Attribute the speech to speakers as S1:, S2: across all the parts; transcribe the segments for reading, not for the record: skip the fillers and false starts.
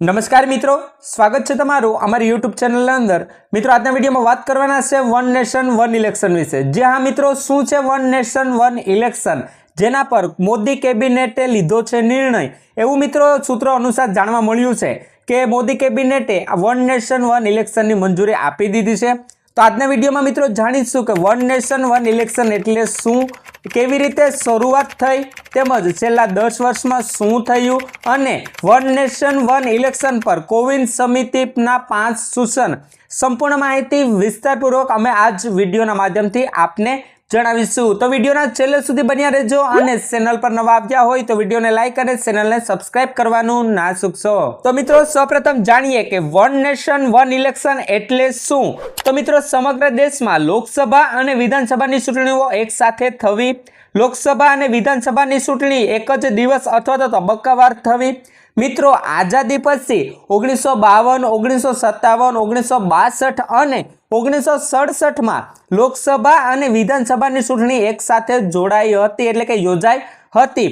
S1: नमस्कार मित्रों, स्वागत है तमारू अमरी यूट्यूब चैनल अंदर। मित्रों आज वीडियो में बात करवाना है वन नेशन वन इलेक्शन विषे। जी हाँ मित्रों, शू है वन नेशन वन इलेक्शन, जेना पर मोदी केबिनेटे लीधो छे निर्णय, एवं मित्रों सूत्रों अनुसार जाणवा मळ्युं छे के मोदी केबिनेटे वन नेशन वन इलेक्शन की मंजूरी आपी दीधी है। तो आज वीडियो में मित्रों जाणीशुं के वन नेशन वन इलेक्शन एटले शुं, केवी रीते शुरुआत थई, तेमज छेल्ला 10 वर्ष में शुं थयुं अने वन नेशन वन इलेक्शन पर कोविन समितिना 5 सूचन संपूर्ण माहिती विस्तारपूर्वक अमे आज विडियोना माध्यमथी आपने जणावीशुं। तो विडियोना छेल्ले सुधी बन्या रहेजो अने चेनल पर नवा आव्या होय तो विडियोने लाइक अने चेनलने सब्सक्राइब करवानुं ना चूकशो। तो मित्रों सर्वप्रथम जाणीए के वन नेशन वन इलेक्शन एटले शुं। तो मित्रों समग्र देशमां लोकसभा अने विधानसभानी चूंटणीओ एक साथे थवी, लोकसभा अने विधानसभानी चूंटणी एक ज दिवस अथवा तो तबक्कावार थवी। मित्रों आजादी पछी 1952, 1957, 1962 અને 1967 માં લોકસભા અને વિધાનસભાની ચૂંટણી એક સાથે જોડાઈ હતી એટલે કે યોજાઈ હતી।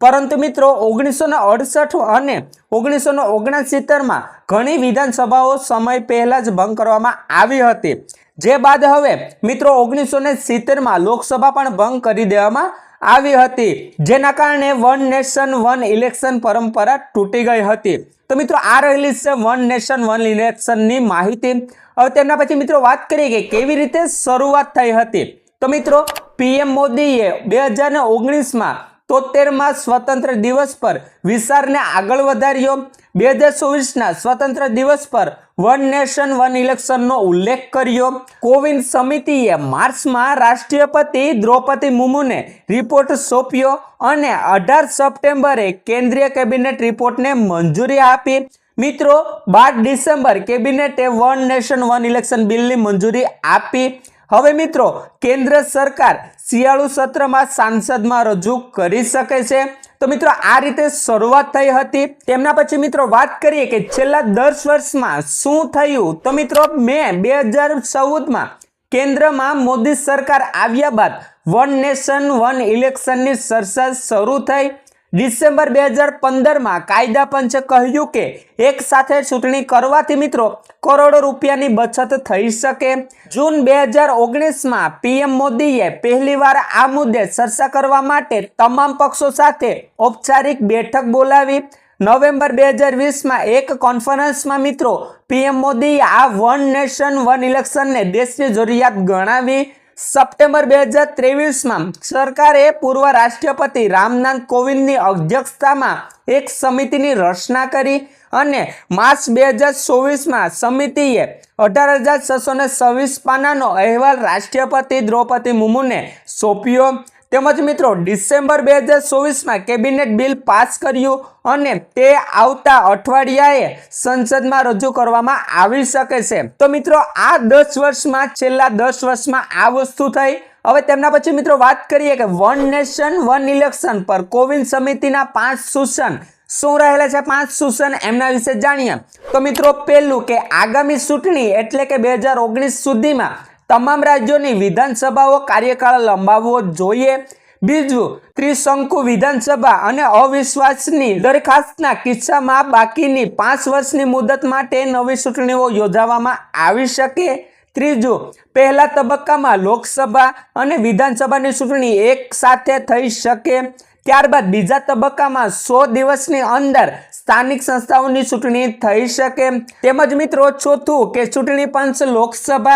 S1: પરંતુ મિત્રો 1968 અને 1969 માં ઘણી વિધાનસભાઓ સમય પહેલા જ ભંગ કરવામાં આવી હતી, જે બાદ હવે મિત્રો 1970 માં લોકસભા પણ ભંગ કરી દેવામાં આવી હતી, જેના કારણે वन नेशन वन इलेक्शन परंपरा तूटी गई हती। तो मित्रों आ रहेली छे वन नेशन वन इलेक्शन नी माहिती। હવે તેમના પછી મિત્રો વાત કરીએ કે કેવી રીતે શરૂઆત થઈ હતી। તો મિત્રો પીએમ મોદીએ 2019 માં 73મા સ્વતંત્ર દિવસ પર વિચારને આગળ વધાર્યો। 2024 ના સ્વતંત્ર દિવસ પર वन नेशन वन इलेक्शन नो उल्लेख कर्यो। कोविन समितिए मार्च में राष्ट्रपति द्रौपदी मुर्मू ने रिपोर्ट सौंप्यो और 18 सप्टेम्बरे केंद्रीय केबिनेट रिपोर्ट ने मंजूरी आपी। मित्रों 12 डिसेम्बर केबिनेटे one nation one election bill की मंजूरी आपी। हवे मित्रों केंद्र सरकार शियाळु सत्र में सांसद में रजू करी सके छे। तो मित्रों आ रीते शुरुआत थई हती। तेमना पछी मित्रों बात करिए कि छेल्ला 10 वर्ष में शुं थयुं। तो मित्रों मे 2014 में केंद्र में मोदी सरकार आव्या बाद वन नेशन वन इलेक्शन नी चर्चा शुरू थई। डिसेम्बर 2015 में कायदा पंचे कह्युं के एक साथे चूंटणी करवाथी मित्रों करोड़ों रूपियानी बचत थई सके। जून 2019 में पीएम मोदीए पहलीवार आ मुद्दे चर्चा करवा माटे तमाम पक्षों साथे औपचारिक बैठक बोलावी। नवेम्बर 2020 में एक कॉन्फ्रेंस में मित्रों पीएम मोदीए आ वन नेशन वन इलेक्शन ने देशनी जरूरियात गणावी। सप्टेम्बर 2023 में सरकारे पूर्व राष्ट्रपति रामनाथ कोविंद की अध्यक्षता में एक समिति की रचना करी और मार्च 2024 में समितिए 18,626 पानानो अहवाल राष्ट्रपति द्रौपदी मुर्मू ने सौंप्यो। तेमज मित्रों डिसेम्बर 2024 में केबिनेट बिल पास कर्યું અને તે આવતા અઠવાડિયાએ સંસદમાં રજૂ કરવામાં આવી શકે છે। તો મિત્રો આ 10 વર્ષમાં છેલ્લા 10 વર્ષમાં આ વસ્તુ થઈ। હવે તેમના પછી મિત્રો વાત કરીએ કે વન નેશન વન ઇલેક્શન પર કોવિન સમિતિના 5 સૂચન શું રહેલા છે। 5 સૂચન એમના વિશે જાણીએ। તો મિત્રો પહેલું કે આગામી ચૂંટણી એટલે કે 2019 સુધીમાં તમામ રાજ્યોની વિધાનસભાઓ કાર્યકાળ લંબાવવો જોઈએ। બીજું ત્રિશંકુ વિધાનસભા અને અવિશ્વાસની દરખાસ્તના કિસ્સામાં બાકીની 5 વર્ષની મુદત માટે નવી ચૂંટણીઓ યોજવામાં આવી શકે। ત્રીજું પહેલા તબક્કામાં લોકસભા અને વિધાનસભાની ચૂંટણી એક સાથે થઈ શકે। ત્યારબાદ બીજા તબક્કામાં 100 દિવસની અંદર સ્થાનિક સંસ્થાઓની ચૂંટણી થઈ શકે। તેમજ મિત્રો ચોથું કે ચૂંટણી પંચ લોકસભા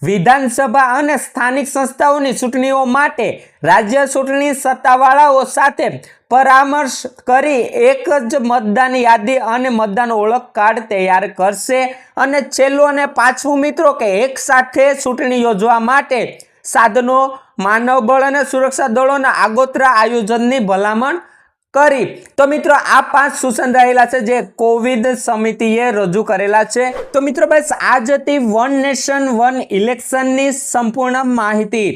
S1: વિધાનસભા અને સ્થાનિક સંસ્થાઓની ચૂંટણીઓ માટે રાજ્ય ચૂંટણી સત્તાવાળાઓ સાથે પરામર્શ કરી એક જ મતદાન યાદી અને મતદાન ઓળખ કાર્ડ તૈયાર કરશે। અને છેલ્લું અને પાંચમું મિત્રો કે એક સાથે ચૂંટણી યોજવા માટે સાધનો માનવ બળ અને સુરક્ષા દળોના આગોતરા આયોજનની ભલામણ કરી। તો મિત્રો આ 5 સૂચન રહેલા છે જે કોવિડ સમિતિએ રજૂ કરેલા છે। તો મિત્રો બસ આ જ હતી વન નેશન વન ઇલેક્શનની સંપૂર્ણ માહિતી।